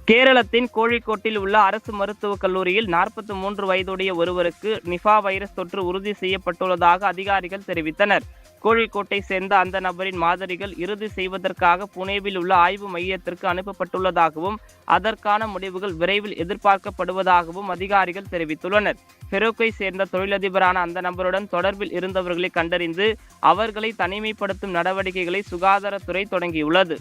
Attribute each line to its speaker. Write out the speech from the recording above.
Speaker 1: கேரளத்தின் கோழிக்கோட்டில் உள்ள அரசு மருத்துவக் கல்லூரியில் 43 வயதுடைய ஒருவருக்கு நிபா வைரஸ் தொற்று உறுதி செய்யப்பட்டுள்ளதாக அதிகாரிகள் தெரிவித்தனர். கோழிக்கோட்டை சேர்ந்த அந்த நபரின் மாதிரிகள் இறுதி செய்வதற்காக புனேவில் உள்ள ஆய்வு மையத்திற்கு அனுப்பப்பட்டுள்ளதாகவும் அதற்கான முடிவுகள் விரைவில் எதிர்பார்க்கப்படுவதாகவும் அதிகாரிகள் தெரிவித்துள்ளனர். பெரோக்கை சேர்ந்த தொழிலதிபரான அந்த நபருடன் தொடர்பில் இருந்தவர்களை கண்டறிந்து அவர்களை தனிமைப்படுத்தும் நடவடிக்கைகளை சுகாதாரத்துறை தொடங்கியுள்ளது.